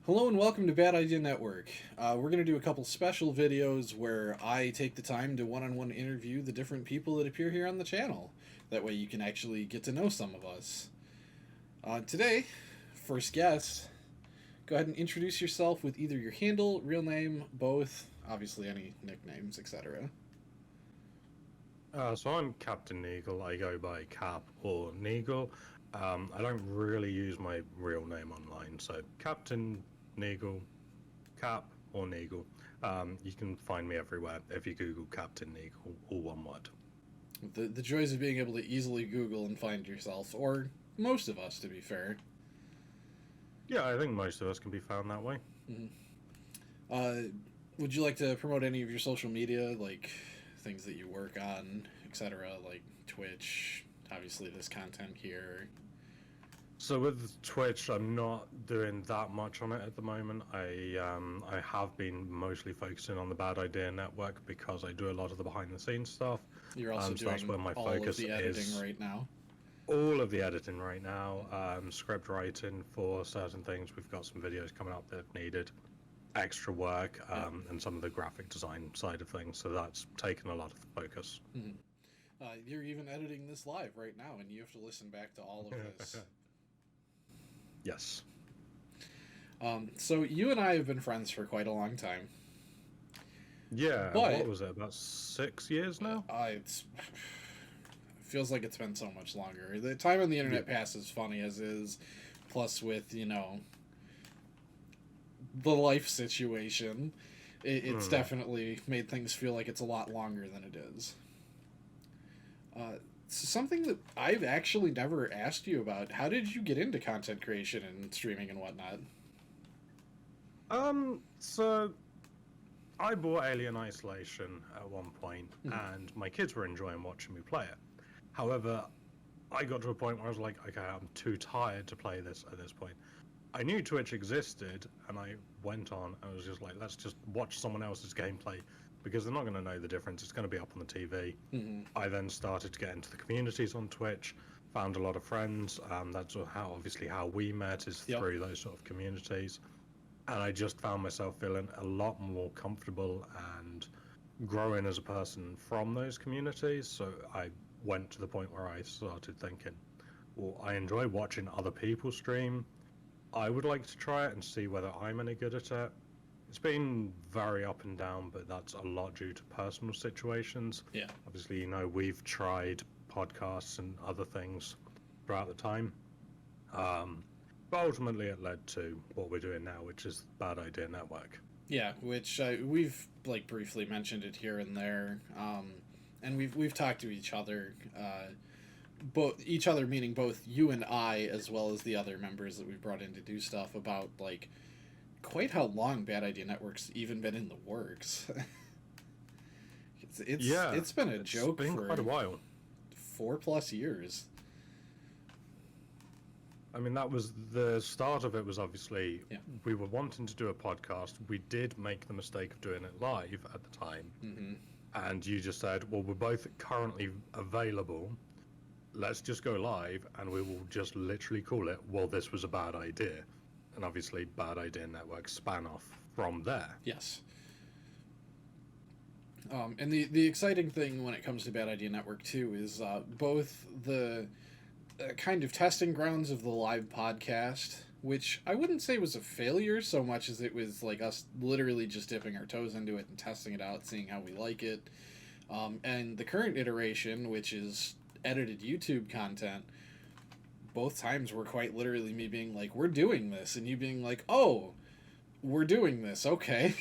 Hello and welcome to Bad Idea Network. We're going to do a couple special videos where I take the time to one-on-one interview the different people that appear here on the channel. That way you can actually get to know some of us. Today, first guest, go ahead and introduce yourself with either your handle, real name, both, obviously any nicknames, etc. So I'm CaptainNegol. I go by Cap or Negol. I don't really use my real name online, so Captain Negol, Cap or Negol. You can find me everywhere if you Google Captain Negol, all one word. The joys of being able to easily Google and find yourself, or most of us, to be fair. Yeah, I think most of us can be found that way. Mm-hmm. Uh, would you like to promote any of your social media, like things that you work on, etc., like Twitch, obviously this content here? So with Twitch, I'm not doing that much on it at the moment. I have been mostly focusing on the Bad Idea Network because I do a lot of the behind the scenes stuff. You're also So that's doing where my all of focus the editing is. right now. All of the editing right now, script writing for certain things. We've got some videos coming up that have needed extra work, and some of the graphic design side of things. So that's taken a lot of the focus. Mm-hmm. You're even editing this live right now, and you have to listen back to all of this. Yes. So you and I have been friends for quite a long time. Yeah. But what was it? About 6 years now? It's feels like it's been so much longer. The time on the internet Yeah. passes funny as is, plus with the life situation, it's definitely made things feel like it's a lot longer than it is. Something that I've actually never asked you about. How did you get into content creation and streaming and whatnot? So I bought Alien Isolation at one point, and my kids were enjoying watching me play it. However, I got to a point where I was like, okay, I'm too tired to play this at this point. I knew Twitch existed, and I went on. I was just like, let's just watch someone else's gameplay because they're not going to know the difference. It's going to be up on the TV. I then started to get into the communities on Twitch, found a lot of friends. That's obviously how we met is through those sort of communities. And I just found myself feeling a lot more comfortable and growing as a person from those communities. So I went to the point where I started thinking, well, I enjoy watching other people stream. I would like to try it and see whether I'm any good at it. It's been very up and down, but that's a lot due to personal situations. Yeah. Obviously, we've tried podcasts and other things throughout the time. But ultimately it led to what we're doing now, which is Bad Idea Network. Yeah, which we've briefly mentioned it here and there, and we've talked to each other, both each other meaning both you and I, as well as the other members that we've brought in to do stuff about quite how long Bad Idea Network's even been in the works. It's been a joke for quite a while. 4+ years. I mean, that was the start of it. Was obviously we were wanting to do a podcast. We did make the mistake of doing it live at the time, and you just said, "Well, we're both currently available. Let's just go live, and we will just literally call it, well, this was a bad idea." And obviously, Bad Idea Network span off from there. Yes. And the exciting thing when it comes to Bad Idea Network too is both the kind of testing grounds of the live podcast, which I wouldn't say was a failure so much as it was like us literally just dipping our toes into it and testing it out, seeing how we like it. And the current iteration, which is edited YouTube content, both times were quite literally me being like, we're doing this, and you being like, oh, we're doing this, okay.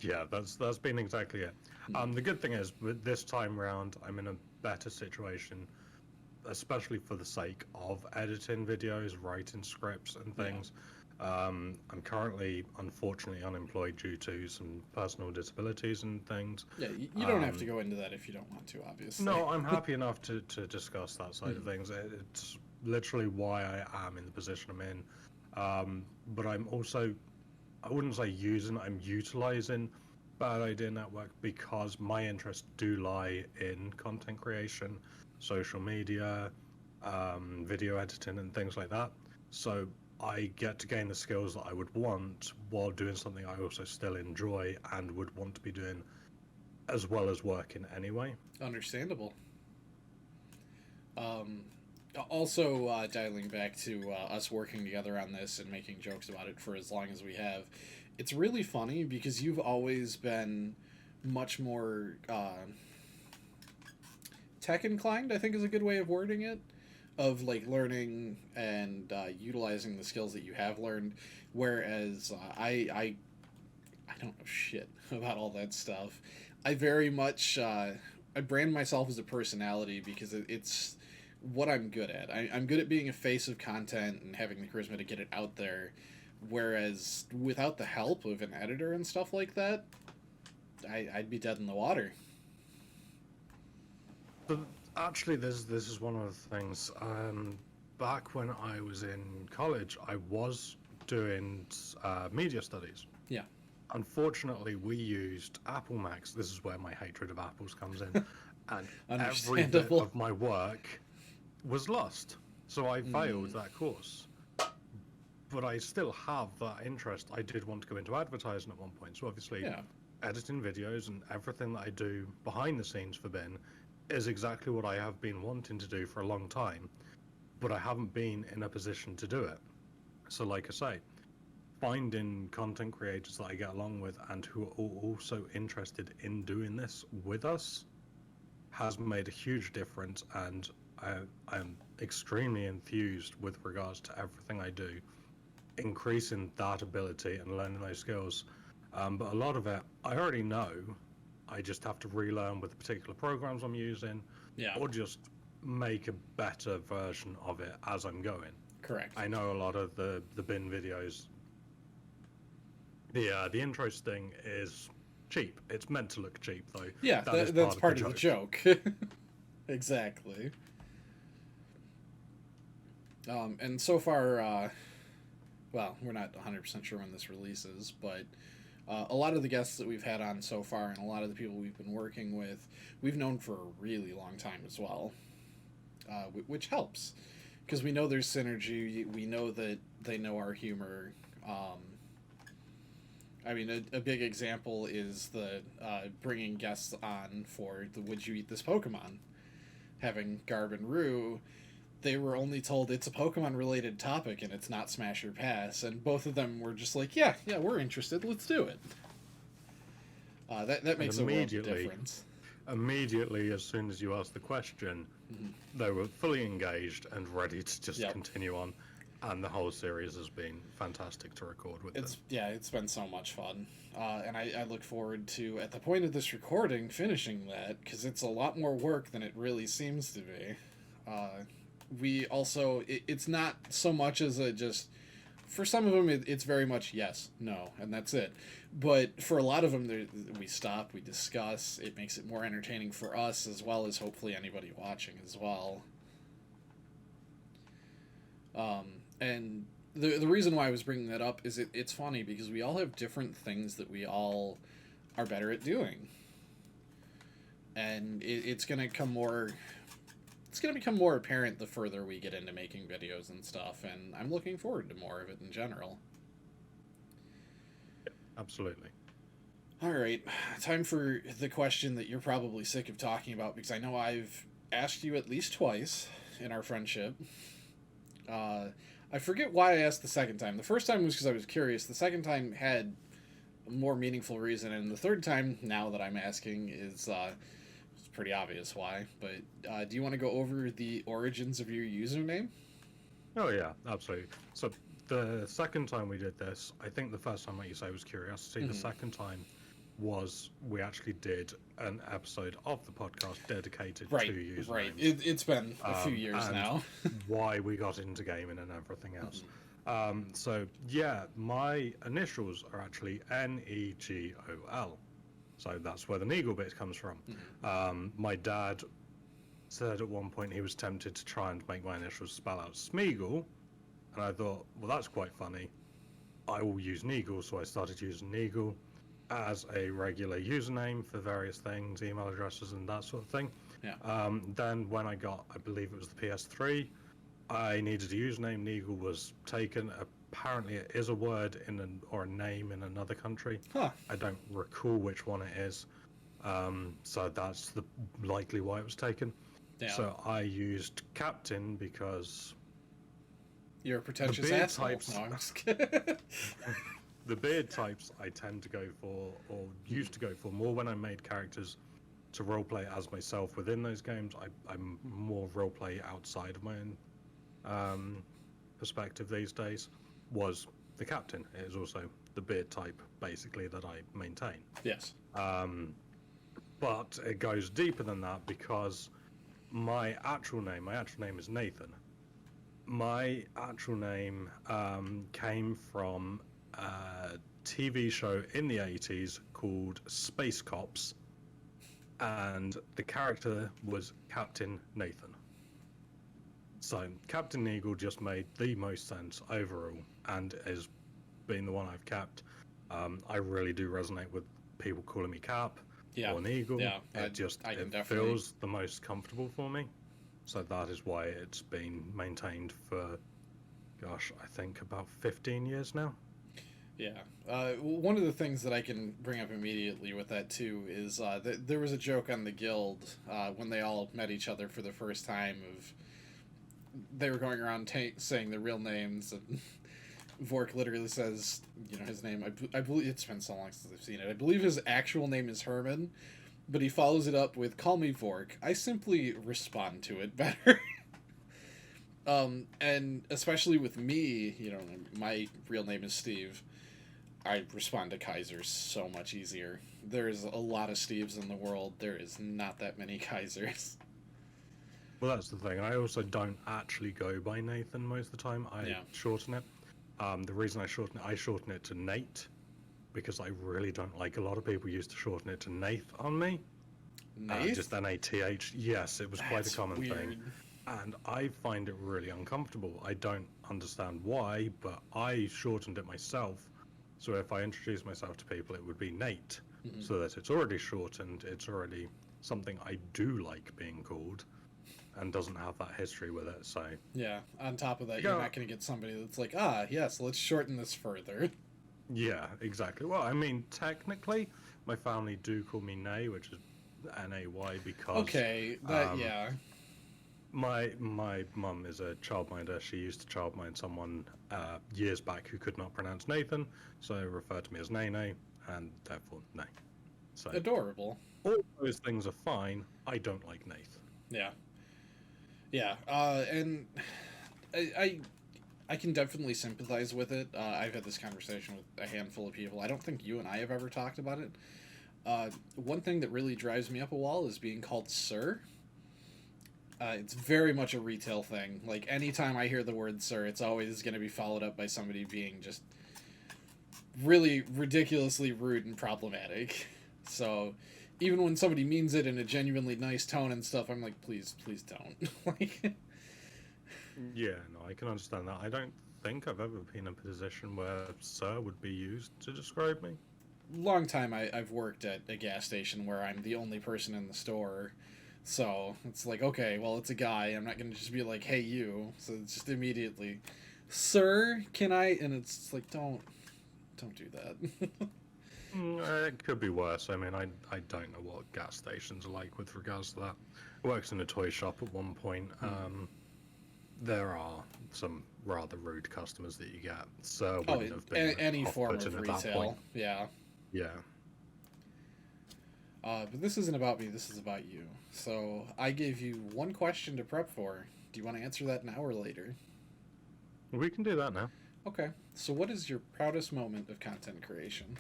Yeah, that's been exactly it. The good thing is, with this time round, I'm in a better situation, especially for the sake of editing videos, writing scripts and things. I'm currently, unfortunately, unemployed due to some personal disabilities and things. Yeah, you don't have to go into that if you don't want to, obviously. No, I'm happy enough to discuss that side of things. It's literally why I am in the position I'm in. But I'm also, I wouldn't say I'm utilizing Bad Idea Network because my interests do lie in content creation, social media, video editing and things like that. So I get to gain the skills that I would want while doing something I also still enjoy and would want to be doing as well as working anyway. Understandable. Um, Also, dialing back to us working together on this and making jokes about it for as long as we have, it's really funny because you've always been much more tech inclined, I think is a good way of wording it, of like learning and utilizing the skills that you have learned, whereas I don't know shit about all that stuff. I very much I brand myself as a personality because it's what I'm good at. I'm good at being a face of content and having the charisma to get it out there. Whereas without the help of an editor and stuff like that, I'd be dead in the water. But actually, this is one of the things. Back when I was in college, I was doing media studies. Yeah. Unfortunately, we used Apple Macs. This is where my hatred of apples comes in. And every bit Understandable. of my work was lost. So I failed that course. But I still have that interest. I did want to go into advertising at one point. So obviously, Yeah. editing videos and everything that I do behind the scenes for Ben is exactly what I have been wanting to do for a long time. But I haven't been in a position to do it. So like I say, finding content creators that I get along with and who are also interested in doing this with us has made a huge difference, and I'm extremely enthused with regards to everything I do, increasing that ability and learning those skills. But a lot of it I already know. I just have to relearn with the particular programs I'm using, Yeah. or just make a better version of it as I'm going. Correct. I know a lot of the bin videos. The intro sting is cheap. It's meant to look cheap, though. Yeah, that's part of the joke. Exactly. And so far, well, we're not 100% sure when this releases, but a lot of the guests that we've had on so far and a lot of the people we've been working with, we've known for a really long time as well, which helps. Because we know there's synergy, we know that they know our humor. I mean, a big example is the bringing guests on for the Would You Eat This Pokemon? Having Garb and Rue, they were only told it's a Pokemon-related topic and it's not Smash or Pass, and both of them were just like, yeah, we're interested, let's do it. That makes a world of difference. Immediately, as soon as you asked the question, they were fully engaged and ready to just continue on. And the whole series has been fantastic to record with them. Yeah, it's been so much fun. And I look forward to, at the point of this recording, finishing that, because it's a lot more work than it really seems to be. We also, it's not so much as a just, for some of them, it's very much yes, no, and that's it. But for a lot of them, we stop, we discuss, it makes it more entertaining for us, as well as hopefully anybody watching as well. And the reason why I was bringing that up is it's funny because we all have different things that we all are better at doing. And it's going to become more apparent the further we get into making videos and stuff, and I'm looking forward to more of it in general. Yeah, absolutely. All right, time for the question that you're probably sick of talking about, because I know I've asked you at least twice in our friendship. I forget why I asked the second time. The first time was because I was curious. The second time had a more meaningful reason, and the third time, now that I'm asking, is it's pretty obvious why. But do you want to go over the origins of your username? Oh yeah, absolutely. So the second time we did this, I think the first time, like you say, was curiosity. The second time was we actually did an episode of the podcast dedicated to usernames. Right. It's been a few years now. Why we got into gaming and everything else. So yeah, my initials are actually Negol. So that's where the Negol bit comes from. My dad said at one point he was tempted to try and make my initials spell out Smeagol, and I thought, well, that's quite funny. I will use Negol, so I started using Negol as a regular username for various things, email addresses and that sort of thing. Yeah. Then when I got, I believe it was the PS3, I needed a username. Negol was taken. Apparently, it is a word or a name in another country. Huh. I don't recall which one it is. So that's likely why it was taken. Yeah. So I used Captain because You're a pretentious beard asshole. types- No, I'm just kidding. the beard types I tend to go for, or used to go for, more when I made characters to roleplay as myself within those games. I'm more roleplay outside of my own perspective these days. Was the Captain. It is also the beard type, basically, that I maintain. Yes. But it goes deeper than that because my actual name is Nathan. My actual name came from a TV show in the 80s called Space Cops, and the character was Captain Nathan. So CaptainNegol just made the most sense overall, and has been the one I've kept. I really do resonate with people calling me Cap or Negol. Yeah, it feels the most comfortable for me. So that is why it's been maintained for, gosh, I think about 15 years now. Yeah. One of the things that I can bring up immediately with that, too, is that there was a joke on the guild when they all met each other for the first time of they were going around saying their real names, and Vork literally says, his name. I believe it's been so long since I've seen it. I believe his actual name is Herman, but he follows it up with, "Call me Vork." I simply respond to it better. And especially with me, my real name is Steve. I respond to Kaiser so much easier. There's a lot of Steves in the world. There is not that many Kaisers. Well, that's the thing. I also don't actually go by Nathan most of the time. I shorten it. The reason I shorten it to Nate, because I really don't like a lot of people used to shorten it to Nath on me. Nath? Just N-A-T-H. Yes, it was quite a common thing. And I find it really uncomfortable. I don't understand why, but I shortened it myself. So if I introduce myself to people, it would be Nate. Mm-hmm. So that it's already shortened, it's already something I do like being called, and doesn't have that history with it, so... Yeah, on top of that, you're not going to get somebody that's like, yes, let's shorten this further. Yeah, exactly. Well, I mean, technically, my family do call me Nay, which is N-A-Y, because... Okay, yeah. My mum is a childminder. She used to childmind someone years back who could not pronounce Nathan, so referred to me as Nene, and therefore Nay. So adorable. All those things are fine. I don't like Nath. Yeah. Yeah, and I can definitely sympathize with it. I've had this conversation with a handful of people. I don't think you and I have ever talked about it. One thing that really drives me up a wall is being called sir. It's very much a retail thing. Like, anytime I hear the word sir, it's always going to be followed up by somebody being just really ridiculously rude and problematic. So, even when somebody means it in a genuinely nice tone and stuff, I'm like, please don't. Yeah, no, I can understand that. I don't think I've ever been in a position where sir would be used to describe me. Long time I've worked at a gas station where I'm the only person in the store. So, it's like, okay, well, it's a guy. I'm not going to just be like, hey, you. So, it's just immediately, sir, can I? And it's like, don't do that. It could be worse. I mean, I don't know what gas stations are like with regards to that. I worked in a toy shop at one point. There are some rather rude customers that you get. So, wouldn't have been any form of retail. Yeah. Yeah. But this isn't about me, this is about you. So, I gave you one question to prep for. Do you want to answer that now or later? We can do that now. Okay. So, what is your proudest moment of content creation?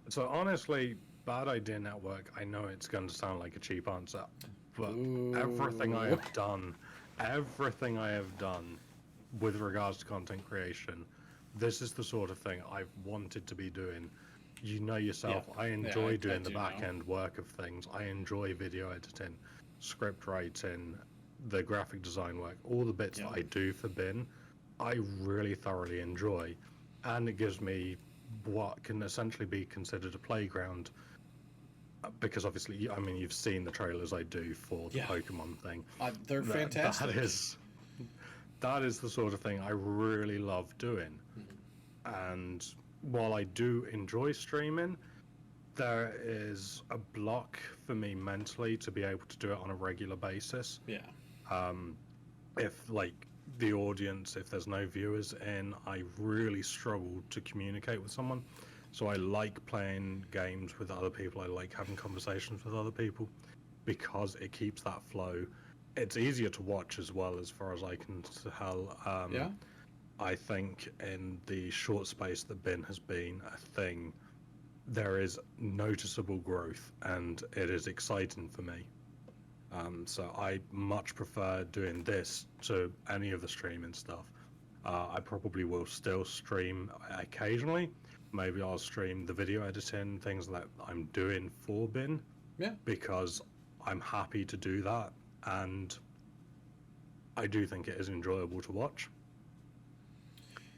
So, honestly, Bad Idea Network, I know it's going to sound like a cheap answer, but everything I have done with regards to content creation, this is the sort of thing I've wanted to be doing. You know yourself, I enjoy doing the back-end work of things. I enjoy video editing, script writing, the graphic design work, all the bits that I do for Bin, I really thoroughly enjoy. And it gives me what can essentially be considered a playground, because obviously, I mean, you've seen the trailers I do for the Pokemon thing. They're fantastic. that is the sort of thing I really love doing. And while I do enjoy streaming, there is a block for me mentally to be able to do it on a regular basis. Yeah. If like the audience, if there's no viewers in, I really struggle to communicate with someone. So I like playing games with other people. I like having conversations with other people because it keeps that flow. It's easier to watch as well, as far as I can tell. Yeah. I think in the short space that Bin has been a thing, there is noticeable growth, and it is exciting for me. So I much prefer doing this to any of the streaming stuff. I probably will still stream occasionally. Maybe I'll stream the video editing, things that I'm doing for Bin. Yeah. Because I'm happy to do that, and I do think it is enjoyable to watch.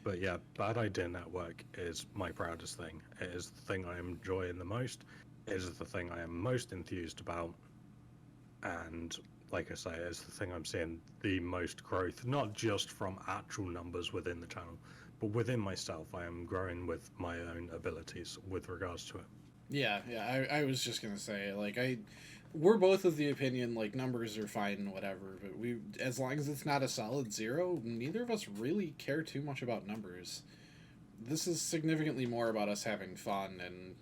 But yeah, Bad Idea Network is my proudest thing. It is the thing I am enjoying the most. It is the thing I am most enthused about. And like I say, it's the thing I'm seeing the most growth, not just from actual numbers within the channel, but within myself. I am growing with my own abilities with regards to it. Yeah, I was just gonna say, like, we're both of the opinion, like, numbers are fine and whatever, but as long as it's not a solid 0, neither of us really care too much about numbers. This is significantly more about us having fun and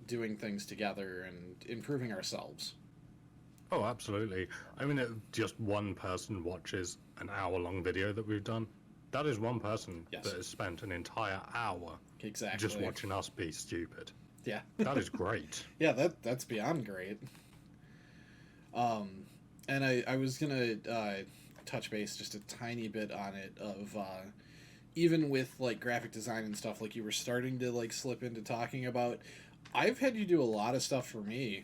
doing things together and improving ourselves. Oh, absolutely. I mean, if just one person watches an hour-long video that we've done, that is one person Yes. that has spent an entire hour Exactly. just watching us be stupid. Yeah. That is great. Yeah, that's beyond great. And I was gonna touch base just a tiny bit on it of even with like graphic design and stuff, like you were starting to like slip into talking about. I've had you do a lot of stuff for me,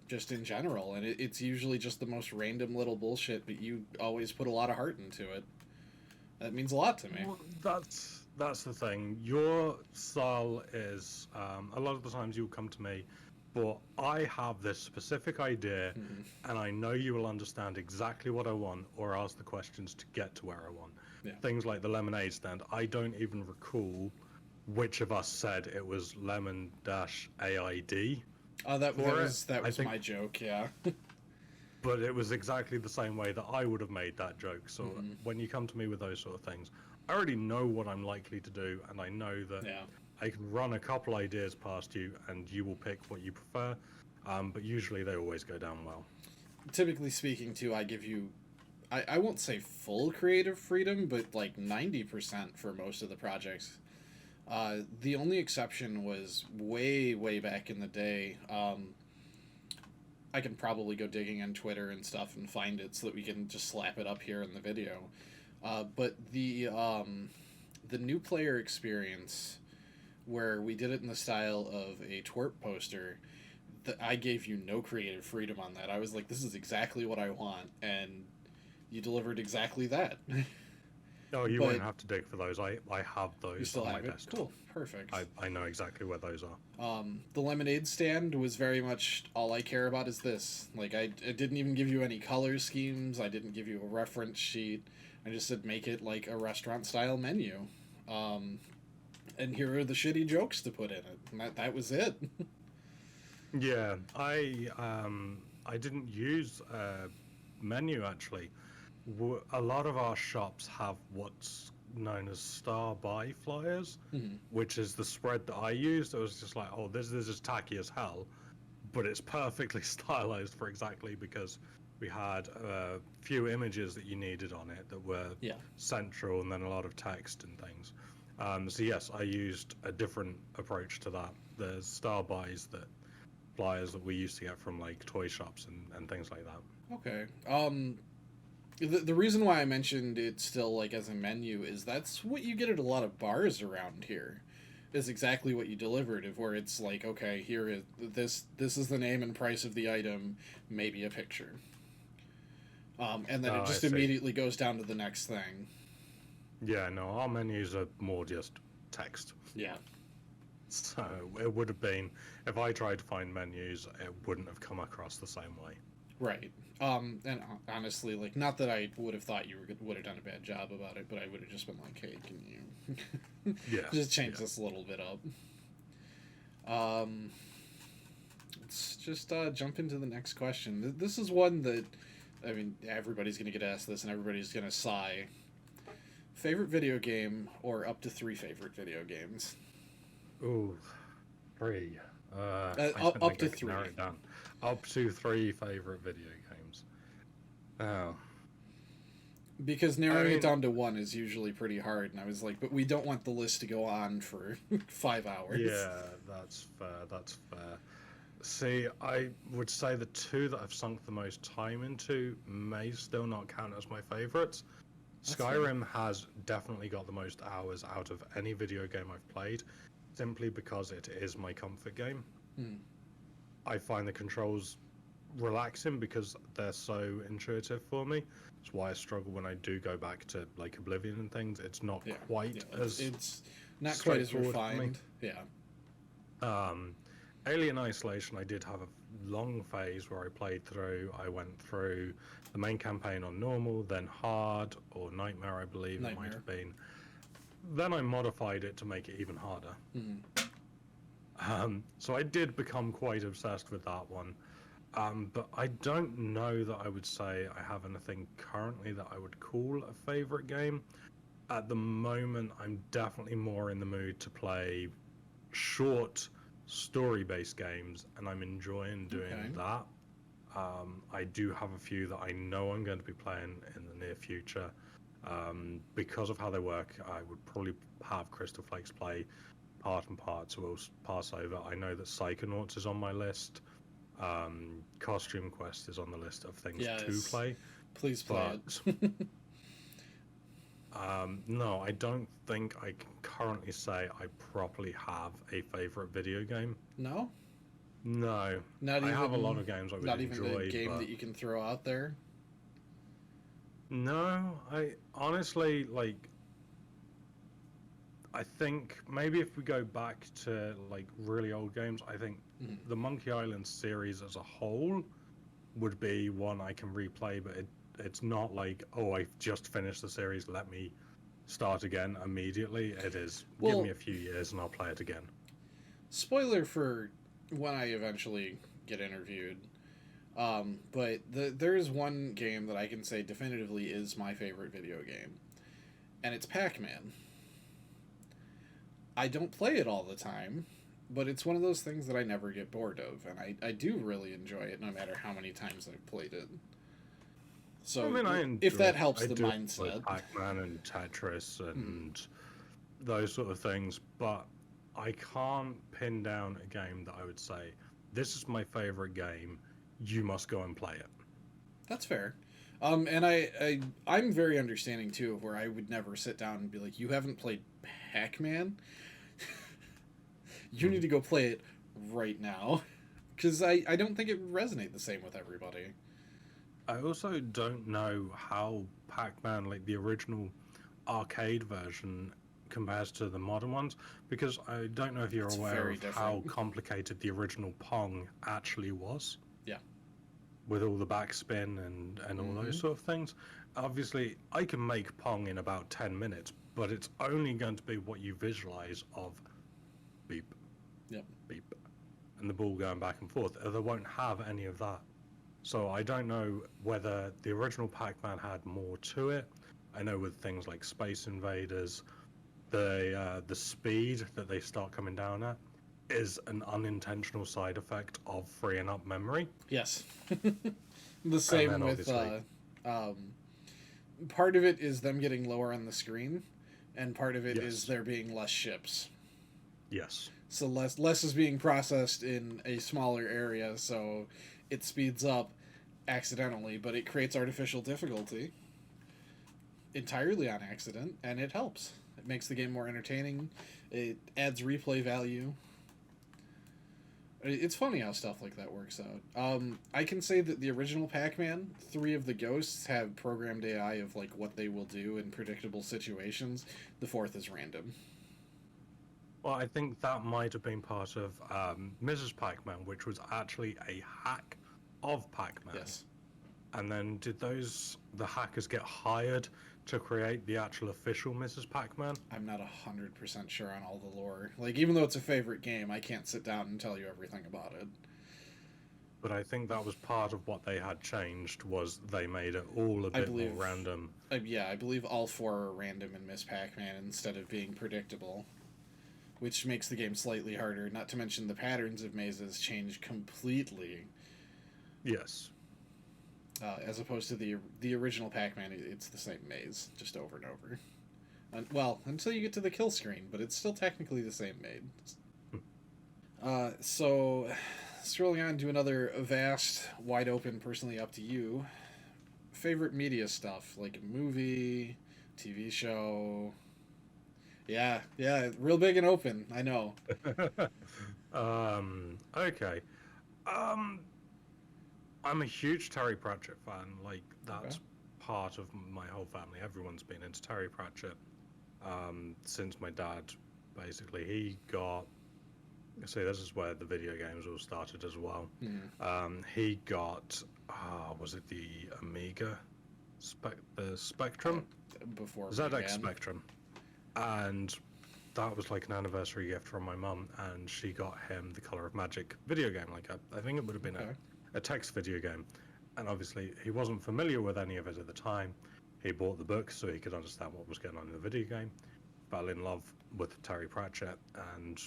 just in general, and it's usually just the most random little bullshit, but you always put a lot of heart into it. That means a lot to me. Well, that's the thing. Your style is a lot of the times you'll come to me, but I have this specific idea, and I know you will understand exactly what I want, or ask the questions to get to where I want. Yeah. Things like the lemonade stand. I don't even recall which of us said it was lemon-AID. Oh, that was think- my joke. Yeah. But it was exactly the same way that I would have made that joke. So when you come to me with those sort of things, I already know what I'm likely to do, and I know that I can run a couple ideas past you, and you will pick what you prefer. But usually they always go down well. Typically speaking, too, I give you, I won't say full creative freedom, but like 90% for most of the projects. The only exception was way back in the day. I can probably go digging on Twitter and stuff and find it so that we can just slap it up here in the video. But the new player experience, where we did it in the style of a twerp poster, I gave you no creative freedom on that. I was like, this is exactly what I want, and you delivered exactly that. No, you won't have to dig for those. I have those You still on have my it? desktop. Cool. Perfect. I know exactly where those are. The lemonade stand was very much all I care about is this. Like, I didn't even give you any color schemes. I didn't give you a reference sheet. I just said make it like a restaurant-style menu. And here are the shitty jokes to put in it. And that was it. Yeah, I didn't use a menu, actually. A lot of our shops have what's known as star buy flyers, which is the spread that I used. It was just like, oh, this is just tacky as hell, but it's perfectly stylized for exactly because we had a few images that you needed on it that were central, and then a lot of text and things. So yes, I used a different approach to that. The star buys, that flyers that we used to get from like toy shops and things like that. Okay. The reason why I mentioned it still like as a menu is that's what you get at a lot of bars around here. Is exactly what you delivered, of where it's like, okay, here is this is the name and price of the item, maybe a picture. And then it just immediately goes down to the next thing. Yeah, no, our menus are more just text. Yeah. So it would have been, if I tried to find menus, it wouldn't have come across the same way. Right. And honestly, like, not that I would have thought you would have done a bad job about it, but I would have just been like, hey, can you Yeah. just change yeah. this a little bit up? Let's just jump into the next question. This is one that, I mean, everybody's going to get asked this and everybody's going to sigh. Favorite video game or up to 3 favorite video games? Ooh, 3. Up to I can 3. narrow it down. Up to 3 favorite video games. Oh. Because narrowing it down to 1 is usually pretty hard, and I was like, but we don't want the list to go on for 5 hours. Yeah, that's fair. That's fair. See, I would say the 2 that I've sunk the most time into may still not count as my favorites. Skyrim has definitely got the most hours out of any video game I've played, simply because it is my comfort game. I find the controls relaxing because they're so intuitive for me. That's why I struggle when I do go back to like Oblivion and things. It's not quite as it's not quite as refined. Yeah. Alien Isolation, I did have a long phase where I played through. I went through the main campaign on normal, then hard or nightmare, I believe it might have been. Then I modified it to make it even harder. So I did become quite obsessed with that one. But I don't know that I would say I have anything currently that I would call a favorite game. At the moment, I'm definitely more in the mood to play short, story-based games, and I'm enjoying doing that. I do have a few that I know I'm going to be playing in the near future. Because of how they work, I would probably have Crystal Flakes play part and part, so we'll pass over. I know that Psychonauts is on my list. Costume Quest is on the list of things to play. Please play it. No, I don't think I can currently say I properly have a favorite video game. No? No. Not even, I have a lot of games I would not enjoy. Not even the game that you can throw out there? No, I honestly, like, I think maybe if we go back to, like, really old games, I think the Monkey Island series as a whole would be one I can replay, but it's not like, oh, I've just finished the series, let me start again immediately. It is, give me a few years and I'll play it again. Spoiler for when I eventually get interviewed, but there is one game that I can say definitively is my favorite video game, and it's Pac-Man. I don't play it all the time, but it's one of those things that I never get bored of, and I do really enjoy it no matter how many times I've played it. So, I mean, if that helps the mindset. Pac-Man and Tetris and those sort of things, but I can't pin down a game that I would say, this is my favorite game, you must go and play it. That's fair. And I'm very understanding, too, of where I would never sit down and be like, you haven't played Pac-Man? You need to go play it right now. Because I don't think it would resonate the same with everybody. I also don't know how Pac-Man, like the original arcade version, compares to the modern ones, because I don't know if you're aware of how complicated the original Pong actually was. Yeah. With all the backspin and all those sort of things. Obviously, I can make Pong in about 10 minutes, but it's only going to be what you visualize of beep, beep, and the ball going back and forth. They won't have any of that. So I don't know whether the original Pac-Man had more to it. I know with things like Space Invaders, the speed that they start coming down at is an unintentional side effect of freeing up memory. Yes. The same with part of it is them getting lower on the screen, and part of it is there being less ships. Yes. So less is being processed in a smaller area, so it speeds up accidentally, but it creates artificial difficulty entirely on accident, and it helps. It makes the game more entertaining. It adds replay value. It's funny how stuff like that works out. I can say that the original Pac-Man, 3 of the ghosts have programmed AI of like what they will do in predictable situations. The 4th is random. Well, I think that might have been part of Mrs. Pac-Man, which was actually a hack of Pac-Man. Yes. And then did the hackers get hired to create the actual official Mrs. Pac-Man? I'm not 100% sure on all the lore. Like, even though it's a favorite game, I can't sit down and tell you everything about it. But I think that was part of what they had changed, was they made it all a bit more random. Yeah, I believe all 4 are random in Miss Pac-Man instead of being predictable, which makes the game slightly harder, not to mention the patterns of mazes change completely. Yes. As opposed to the original Pac-Man, it's the same maze, just over and over. Well, until you get to the kill screen, but it's still technically the same maze. So, scrolling on to another vast, wide open, personally up to you, favorite media stuff, like a movie, TV show. Yeah, real big and open, I know. Okay. I'm a huge Terry Pratchett fan. Like, that's part of my whole family. Everyone's been into Terry Pratchett since my dad, basically. He got... See, this is where the video games all started as well. He got... was it the Amiga? The Spectrum? Before ZX Spectrum. And that was like an anniversary gift from my mum, and she got him the Color of Magic video game. Like, I think it would have been a text video game, and obviously he wasn't familiar with any of it at the time. He bought the book so he could understand what was going on in the video game, fell in love with Terry Pratchett, and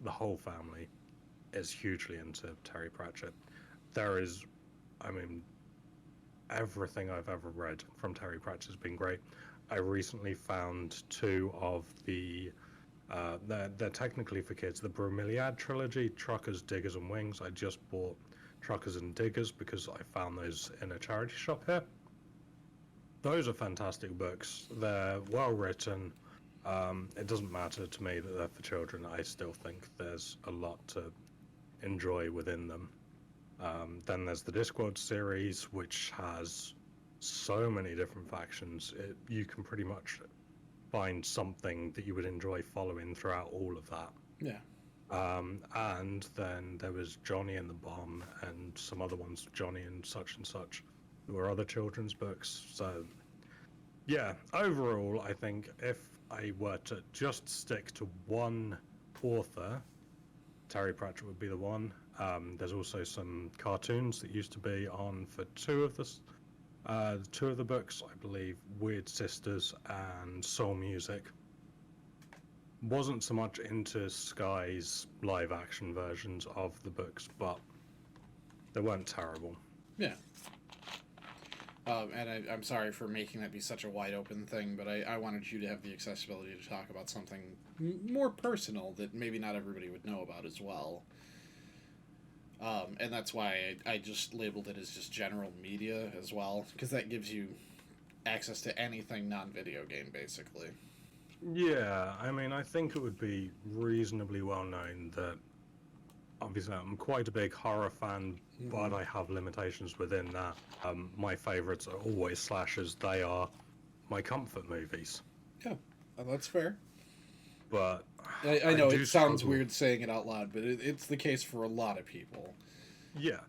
the whole family is hugely into Terry Pratchett. There is, I mean, everything I've ever read from Terry Pratchett has been great. I recently found 2 of the they're technically for kids, the Bromeliad trilogy, Truckers, Diggers and Wings. I just bought Truckers and Diggers because I found those in a charity shop here. Those are fantastic books. They're well written. It doesn't matter to me that they're for children. I still think there's a lot to enjoy within them. Then there's the Discworld series, which has so many different factions. You can pretty much find something that you would enjoy following throughout all of that. Yeah. And then there was Johnny and the Bomb and some other ones, Johnny and such, that were other children's books. So, yeah, overall, I think if I were to just stick to one author, Terry Pratchett would be the one. There's also some cartoons that used to be on for 2 of the books, I believe, Weird Sisters and Soul Music. Wasn't so much into Sky's live action versions of the books, but they weren't terrible. Yeah. And I'm sorry for making that be such a wide open thing, but I wanted you to have the accessibility to talk about something more personal that maybe not everybody would know about as well. And that's why I just labeled it as just general media as well, because that gives you access to anything non-video game, basically. Yeah, I mean, I think it would be reasonably well known that, obviously, I'm quite a big horror fan, but I have limitations within that. My favourites are always slashers. They are my comfort movies. Yeah, that's fair. But I know it sounds weird saying it out loud, but it's the case for a lot of people. Yeah.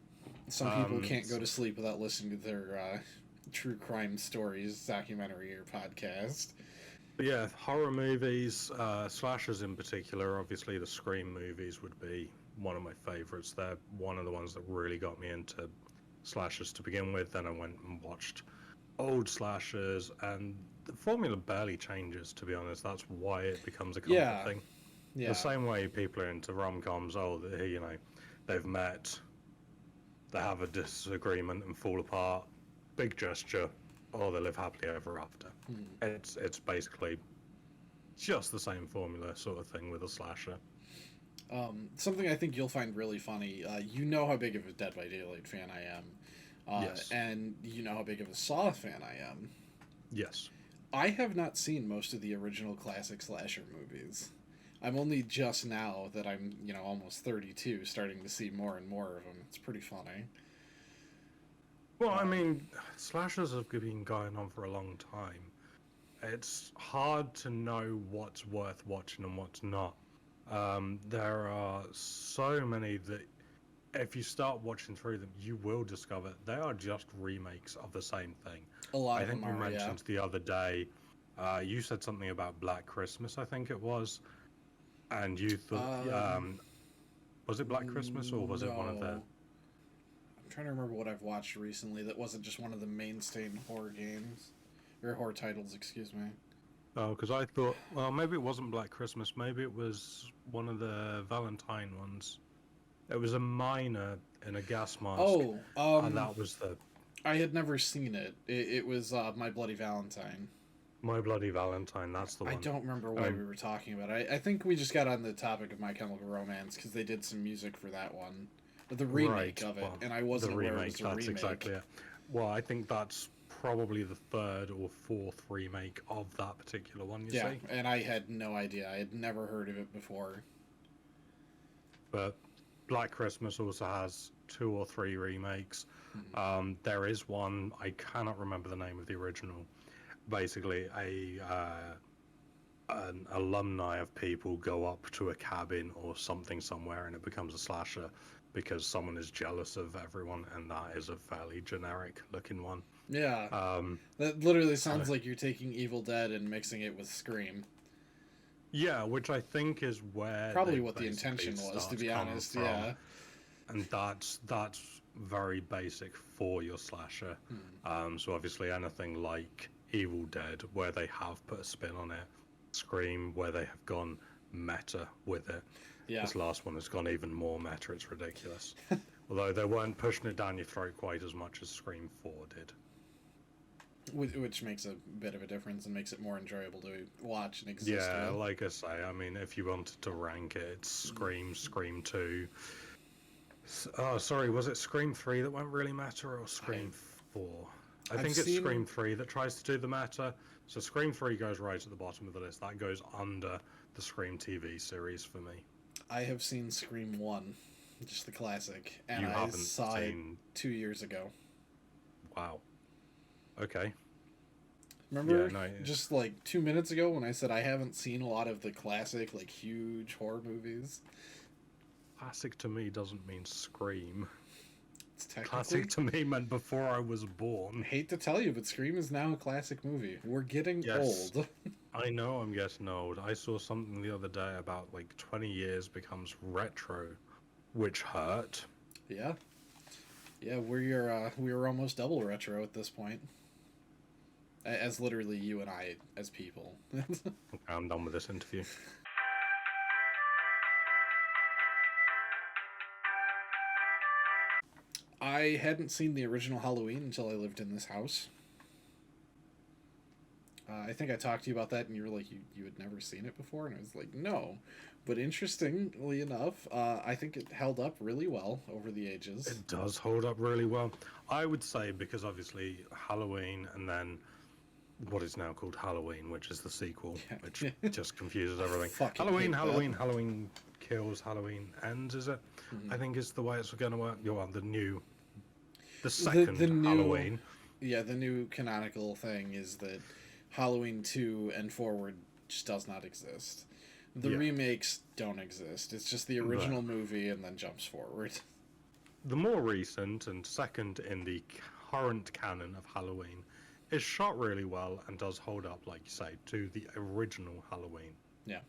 Some people can't go to sleep without listening to their true crime stories, documentary, or podcast. But yeah, horror movies, slashers in particular, obviously the Scream movies would be one of my favourites. They're one of the ones that really got me into slashers to begin with. Then I went and watched old slashers, and the formula barely changes, to be honest. That's why it becomes a comfort thing. Yeah. The same way people are into rom-coms, they've met, they have a disagreement and fall apart, big gesture, or they live happily ever after. It's basically just the same formula sort of thing with a slasher. Something I think you'll find really funny, you know how big of a Dead by Daylight fan I am. Yes. And you know how big of a Saw fan I am. Yes. I have not seen most of the original classic slasher movies. I'm only just now that I'm, almost 32, starting to see more and more of them. It's pretty funny. Well, I mean, slashers have been going on for a long time. It's hard to know what's worth watching and what's not. There are so many that if you start watching through them, you will discover they are just remakes of the same thing. A lot I of think them we are, mentioned the other day, you said something about Black Christmas, I think it was, and you thought, was it Black Christmas or was it one of the... No. I'm trying to remember what I've watched recently that wasn't just one of the mainstay horror games. Or horror titles, excuse me. Oh, because I thought, well, maybe it wasn't Black Christmas, maybe it was one of the Valentine ones. It was a miner in a gas mask. Oh, and that was the... I had never seen it. It was My Bloody Valentine. My Bloody Valentine, that's the one. I don't remember why we were talking about it. I think we just got on the topic of My Chemical Romance because they did some music for that one. The remake of it, well, and I wasn't aware it was a remake. Exactly it. Well, I think that's probably the third or fourth remake of that particular one, you see? And I had no idea. I had never heard of it before. But Black Christmas also has 2 or 3 remakes. Mm-hmm. There is one, I cannot remember the name of the original. Basically, an alumni of people go up to a cabin or something somewhere and it becomes a slasher because someone is jealous of everyone, and that is a fairly generic looking one. Yeah. That literally sounds like you're taking Evil Dead and mixing it with Scream. Yeah, which I think is where probably what the intention was, to be honest. From. Yeah. And that's very basic for your slasher. So obviously anything like Evil Dead, where they have put a spin on it, Scream, where they have gone meta with it. Yeah. This last one has gone even more meta. It's ridiculous. Although they weren't pushing it down your throat quite as much as Scream 4 did. Which makes a bit of a difference and makes it more enjoyable to watch and exist. Yeah, like I say, I mean, if you wanted to rank it, it's Scream, Scream 2. Oh, sorry, was it Scream 3 that went really meta, or Scream 4? I think it's Scream 3 that tries to do the meta. So Scream 3 goes right at the bottom of the list. That goes under the Scream TV series for me. I have seen Scream 1, just the classic, and I saw it 2 years ago. Wow. Okay. Remember, just like 2 minutes ago when I said I haven't seen a lot of the classic, like, huge horror movies? Classic to me doesn't mean Scream. It's technically... Classic to me meant before I was born. I hate to tell you, but Scream is now a classic movie. We're getting old. I know I'm getting old. I saw something the other day about, like, 20 years becomes retro, which hurt. Yeah. Yeah, we're almost double retro at this point. As literally you and I as people. Okay, I'm done with this interview. I hadn't seen the original Halloween until I lived in this house. I think I talked to you about that, and you were like, you had never seen it before? And I was like, no. But interestingly enough, I think it held up really well over the ages. It does hold up really well. I would say because obviously Halloween and then what is now called Halloween, which is the sequel, which just confuses everything. Halloween kills, Halloween ends, is it? Mm-hmm. I think is the way it's going to work. The second Halloween. Yeah, the new canonical thing is that Halloween 2 and forward just does not exist. The remakes don't exist. It's just the original movie and then jumps forward. The more recent and second in the current canon of Halloween is shot really well and does hold up, like you say, to the original Halloween. Yeah.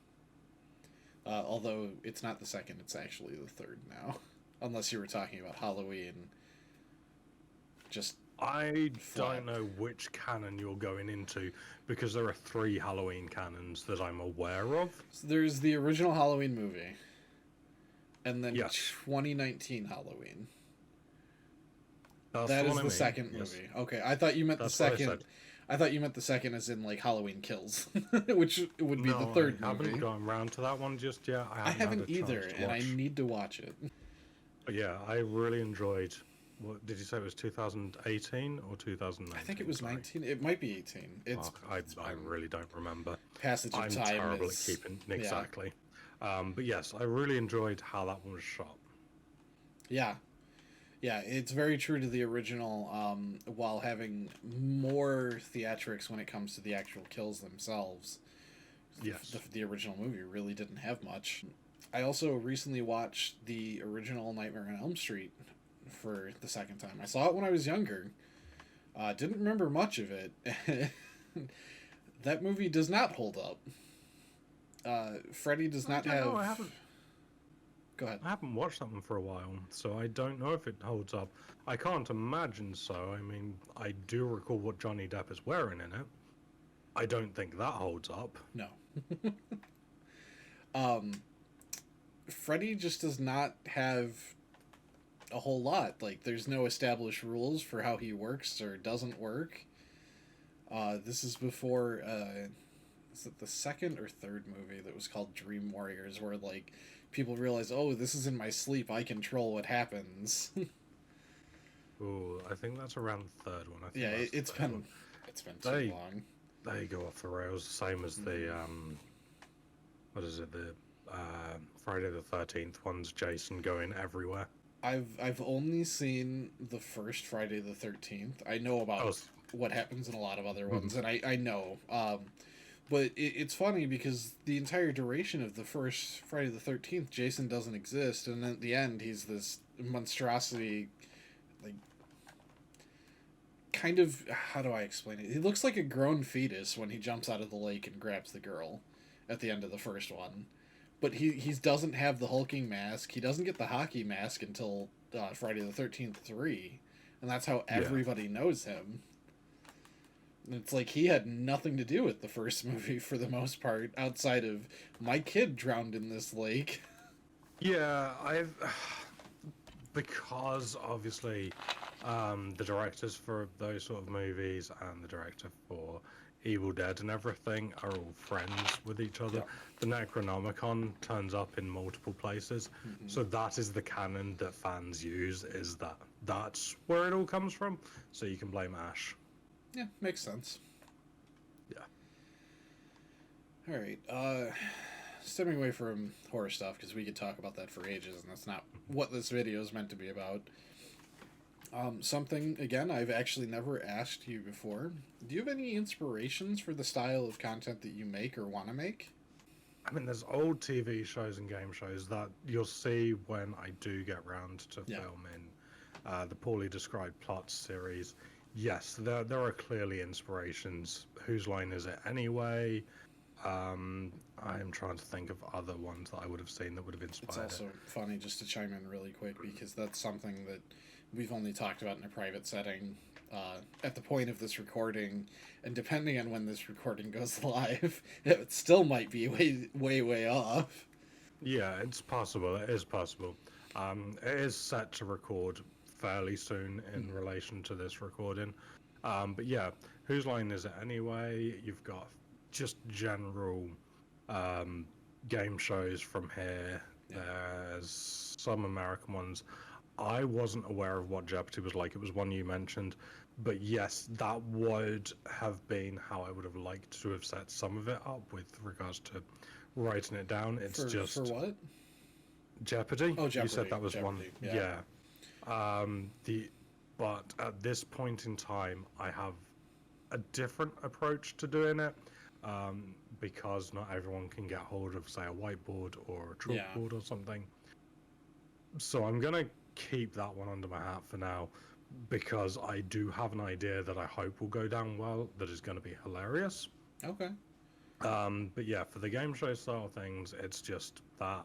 Although it's not the second, it's actually the third now. Unless you were talking about Halloween. I don't know which canon you're going into, because there are 3 Halloween canons that I'm aware of. So there's the original Halloween movie, and then 2019 Halloween. That is the second movie. Okay, I thought you meant the second. I thought you meant the second as in like Halloween Kills, which would be the third movie. I haven't gone around to that one just yet. I haven't either, and I need to watch it. But yeah, I really enjoyed. What did you say? It was 2018 or 2019? I think it was 19. It might be 18. I really don't remember. Passage of time. I'm terrible at keeping exactly. But yes, I really enjoyed how that one was shot. Yeah, it's very true to the original, while having more theatrics when it comes to the actual kills themselves. Yes, the original movie really didn't have much. I also recently watched the original Nightmare on Elm Street for the second time. I saw it when I was younger. Didn't remember much of it. That movie does not hold up. Freddy does I not don't have. know, I haven't. Go ahead. I haven't watched that one for a while, so I don't know if it holds up. I can't imagine so. I mean, I do recall what Johnny Depp is wearing in it. I don't think that holds up. No. um, Freddy just does not have a whole lot. Like, there's no established rules for how he works or doesn't work. This is before, is it the second or third movie that was called Dream Warriors, where, like, people realize, oh, this is in my sleep, I control what happens. Ooh, I think that's around the third one. I think Yeah, that's the it's third been one. it's been too long. They go off the rails, same as the what is it, the Friday the 13th ones, Jason going everywhere. I've only seen the first Friday the 13th. I know about what happens in a lot of other ones, and I know. But it's funny because the entire duration of the first Friday the 13th, Jason doesn't exist, and at the end, he's this monstrosity, like, kind of, how do I explain it? He looks like a grown fetus when he jumps out of the lake and grabs the girl at the end of the first one. But he doesn't have the hulking mask. He doesn't get the hockey mask until Friday the 13th 3. And that's how everybody knows him. And it's like he had nothing to do with the first movie for the most part, outside of my kid drowned in this lake. Yeah, because obviously the directors for those sort of movies and the director for Evil Dead and everything are all friends with each other. Yeah. The Necronomicon turns up in multiple places, so that is the canon that fans use, is that's where it all comes from, so you can blame Ash. Yeah, makes sense. Yeah. Alright, stepping away from horror stuff, because we could talk about that for ages, and that's not what this video is meant to be about. Something, again, I've actually never asked you before. Do you have any inspirations for the style of content that you make or want to make? I mean, there's old TV shows and game shows that you'll see when I do get round to filming the poorly described plots series. Yes, there are clearly inspirations. Whose Line Is It Anyway? I'm trying to think of other ones that I would have seen that would have inspired It's also funny, just to chime in really quick, because that's something that we've only talked about in a private setting at the point of this recording, and depending on when this recording goes live, it still might be way off. Yeah, it's possible. It is possible. It is set to record fairly soon in relation to this recording. But yeah, Whose Line Is It Anyway? You've got just general game shows from here. Yeah. There's some American ones. I wasn't aware of what Jeopardy was like. It was one you mentioned. But yes, that would have been how I would have liked to have set some of it up with regards to writing it down. It's For what? Jeopardy. Oh, Jeopardy. You said that was Jeopardy, one. Yeah. But at this point in time, I have a different approach to doing it, because not everyone can get hold of, say, a whiteboard or a chalkboard or something. So I'm gonna keep that one under my hat for now, because I do have an idea that I hope will go down well, that is going to be hilarious. Okay. But yeah, for the game show style things, it's just that.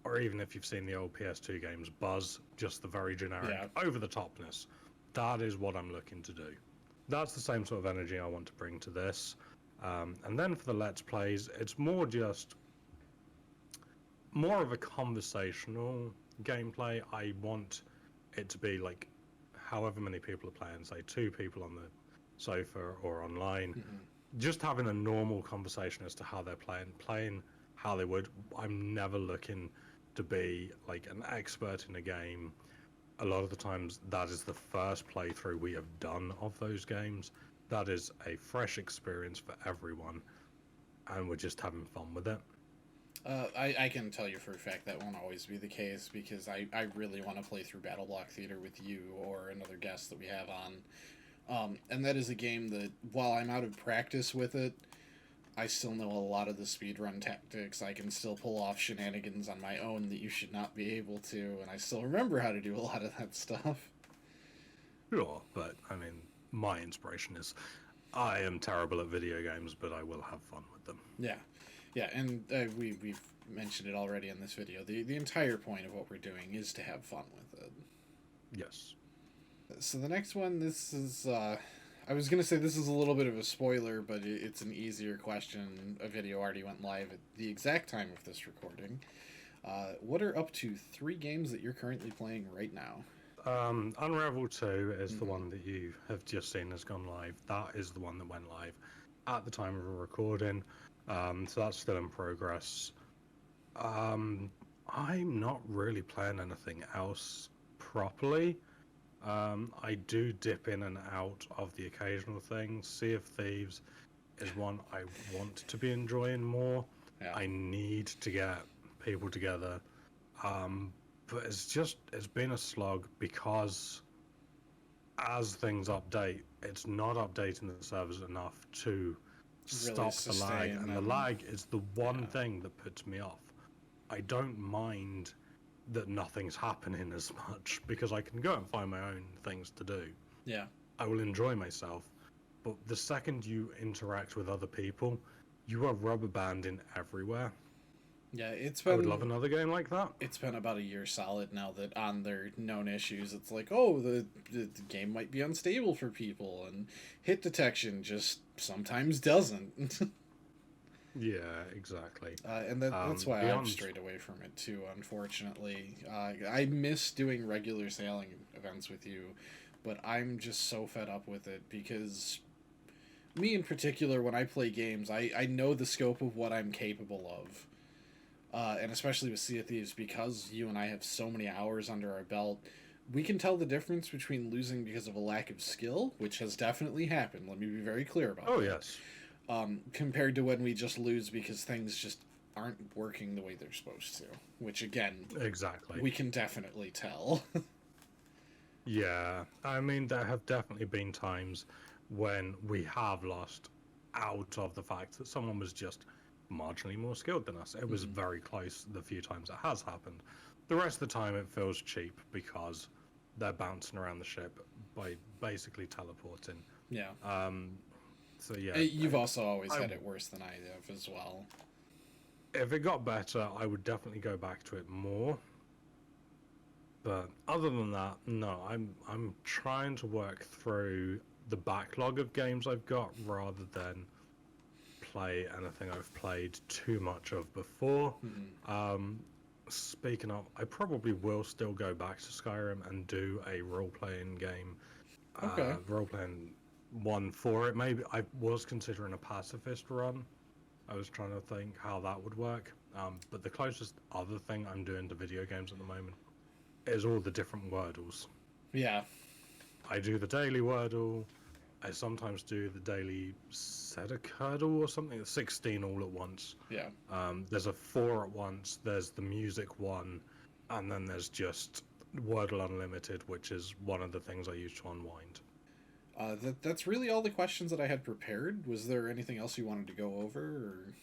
Or even if you've seen the old PS2 games, Buzz, just the very generic, over-the-topness. That is what I'm looking to do. That's the same sort of energy I want to bring to this. And then for the Let's Plays, it's more of a conversational gameplay. I want it to be like however many people are playing, say 2 people on the sofa or online, just having a normal conversation as to how they're playing how they would. I'm never looking to be like an expert in a game. A lot of the times that is the first playthrough we have done of those games. That is a fresh experience for everyone, and we're just having fun with it. I can tell you for a fact that won't always be the case, because I really want to play through Battle Block Theater with you or another guest that we have on. And that is a game that, while I'm out of practice with it, I still know a lot of the speedrun tactics. I can still pull off shenanigans on my own that you should not be able to, and I still remember how to do a lot of that stuff. Sure, but I mean, my inspiration is I am terrible at video games, but I will have fun with them. Yeah, yeah, and we've mentioned it already in this video. The entire point of what we're doing is to have fun with it. Yes. So the next one, this is I was gonna say this is a little bit of a spoiler, but it's an easier question. A video already went live at the exact time of this recording. What are up to 3 games that you're currently playing right now? Unravel 2 is the one that you have just seen has gone live. That is the one that went live at the time of a recording. So that's still in progress. I'm not really playing anything else properly. I do dip in and out of the occasional thing. Sea of Thieves is one I want to be enjoying more. Yeah. I need to get people together. But it's been a slog because as things update, it's not updating the servers enough to stop the lag. And the lag is the one thing that puts me off. I don't mind that nothing's happening as much because I can go and find my own things to do. Yeah. I will enjoy myself. But the second you interact with other people, you are rubber banding everywhere. Yeah, it's been. I would love another game like that. It's been about a year solid now that on their known issues, it's like, oh, the game might be unstable for people, and hit detection just sometimes doesn't. Yeah, exactly. And that's why I've strayed away from it too, unfortunately. I miss doing regular sailing events with you, but I'm just so fed up with it because me in particular, when I play games, I know the scope of what I'm capable of. And especially with Sea of Thieves, because you and I have so many hours under our belt, we can tell the difference between losing because of a lack of skill, which has definitely happened. Let me be very clear about that. Oh, yes. Compared to when we just lose because things just aren't working the way they're supposed to. Which, again, exactly, we can definitely tell. Yeah, I mean, there have definitely been times when we have lost out of the fact that someone was just marginally more skilled than us. It was very close the few times it has happened. The rest of the time it feels cheap because they're bouncing around the ship by basically teleporting. Yeah. So yeah. You've also always had it worse than I have as well. If it got better, I would definitely go back to it more. But other than that, no, I'm trying to work through the backlog of games I've got rather than play anything I've played too much of before. Speaking of, I probably will still go back to Skyrim and do a role-playing game. Okay. Role-playing one for it. Maybe I was considering a pacifist run. I was trying to think how that would work. But the closest other thing I'm doing to video games at the moment is all the different Wordles. Yeah. I do the daily Wordle. I sometimes do the daily Sedacurdle or something. 16 all at once. Yeah. There's a 4 at once. There's the music one. And then there's just Wordle Unlimited, which is one of the things I use to unwind. That's really all the questions that I had prepared. Was there anything else you wanted to go over, or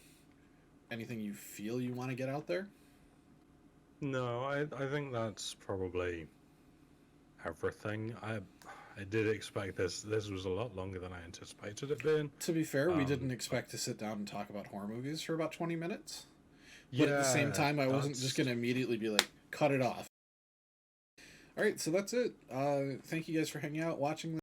anything you feel you want to get out there? No, I think that's probably everything. I did expect this. This was a lot longer than I anticipated it being. To be fair, we didn't expect to sit down and talk about horror movies for about 20 minutes. But at the same time, I wasn't just going to immediately be like, cut it off. All right, so that's it. Thank you guys for hanging out, watching this.